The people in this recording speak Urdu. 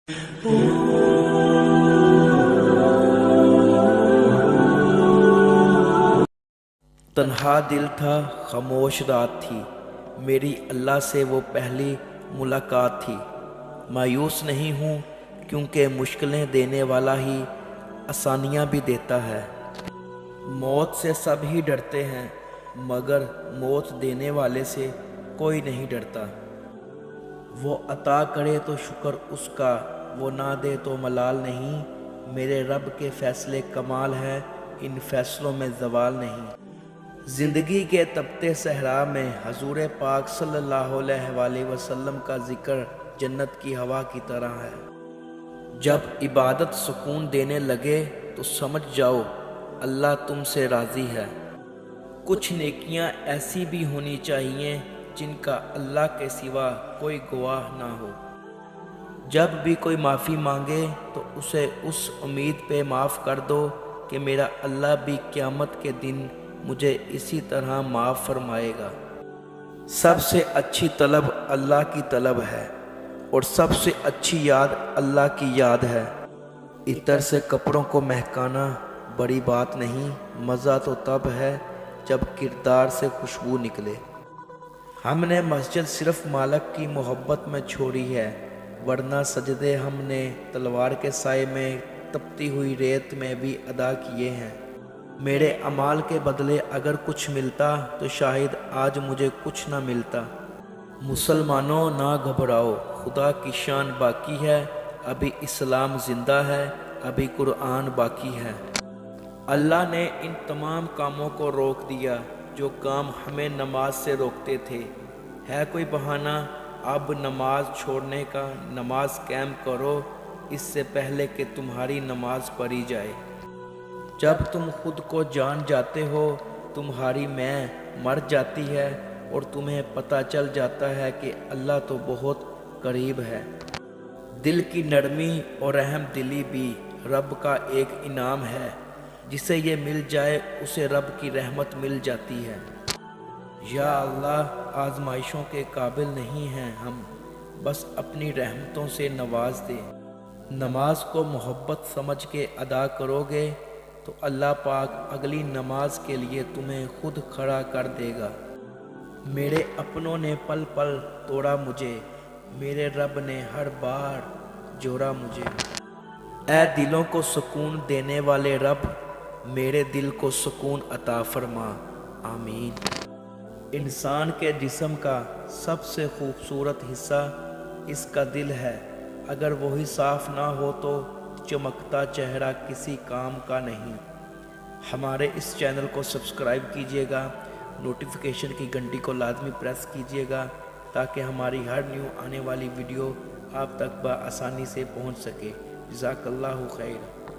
تنہا دل تھا، خاموش رات تھی، میری اللہ سے وہ پہلی ملاقات تھی۔ مایوس نہیں ہوں کیونکہ مشکلیں دینے والا ہی آسانیاں بھی دیتا ہے۔ موت سے سب ہی ڈرتے ہیں مگر موت دینے والے سے کوئی نہیں ڈرتا۔ وہ عطا کرے تو شکر اس کا، وہ نہ دے تو ملال نہیں۔ میرے رب کے فیصلے کمال ہیں، ان فیصلوں میں زوال نہیں۔ زندگی کے تپتے صحرا میں حضور پاک صلی اللہ علیہ وآلہ وسلم کا ذکر جنت کی ہوا کی طرح ہے۔ جب عبادت سکون دینے لگے تو سمجھ جاؤ اللہ تم سے راضی ہے۔ کچھ نیکیاں ایسی بھی ہونی چاہیے جن کا اللہ کے سوا کوئی گواہ نہ ہو۔ جب بھی کوئی معافی مانگے تو اسے اس امید پہ معاف کر دو کہ میرا اللہ بھی قیامت کے دن مجھے اسی طرح معاف فرمائے گا۔ سب سے اچھی طلب اللہ کی طلب ہے اور سب سے اچھی یاد اللہ کی یاد ہے۔ عطر سے کپڑوں کو مہکانا بڑی بات نہیں، مزہ تو تب ہے جب کردار سے خوشبو نکلے۔ ہم نے مسجد صرف مالک کی محبت میں چھوڑی ہے، ورنہ سجدے ہم نے تلوار کے سائے میں تپتی ہوئی ریت میں بھی ادا کیے ہیں۔ میرے اعمال کے بدلے اگر کچھ ملتا تو شاید آج مجھے کچھ نہ ملتا۔ مسلمانوں نہ گھبراؤ، خدا کی شان باقی ہے، ابھی اسلام زندہ ہے، ابھی قرآن باقی ہے۔ اللہ نے ان تمام کاموں کو روک دیا جو کام ہمیں نماز سے روکتے تھے۔ ہے کوئی بہانہ اب نماز چھوڑنے کا؟ نماز قائم کرو اس سے پہلے کہ تمہاری نماز پڑھی جائے۔ جب تم خود کو جان جاتے ہو تمہاری میں مر جاتی ہے اور تمہیں پتہ چل جاتا ہے کہ اللہ تو بہت قریب ہے۔ دل کی نرمی اور رحم دلی بھی رب کا ایک انعام ہے، جسے یہ مل جائے اسے رب کی رحمت مل جاتی ہے۔ یا اللہ آزمائشوں کے قابل نہیں ہیں ہم، بس اپنی رحمتوں سے نواز دے۔ نماز کو محبت سمجھ کے ادا کرو گے تو اللہ پاک اگلی نماز کے لیے تمہیں خود کھڑا کر دے گا۔ میرے اپنوں نے پل پل توڑا مجھے، میرے رب نے ہر بار جوڑا مجھے۔ اے دلوں کو سکون دینے والے رب، میرے دل کو سکون عطا فرما، آمین۔ انسان کے جسم کا سب سے خوبصورت حصہ اس کا دل ہے، اگر وہی صاف نہ ہو تو چمکتا چہرہ کسی کام کا نہیں۔ ہمارے اس چینل کو سبسکرائب کیجیے گا، نوٹیفیکیشن کی گھنٹی کو لازمی پریس کیجیے گا تاکہ ہماری ہر نیو آنے والی ویڈیو آپ تک بآسانی سے پہنچ سکے۔ جزاک اللہ خیر۔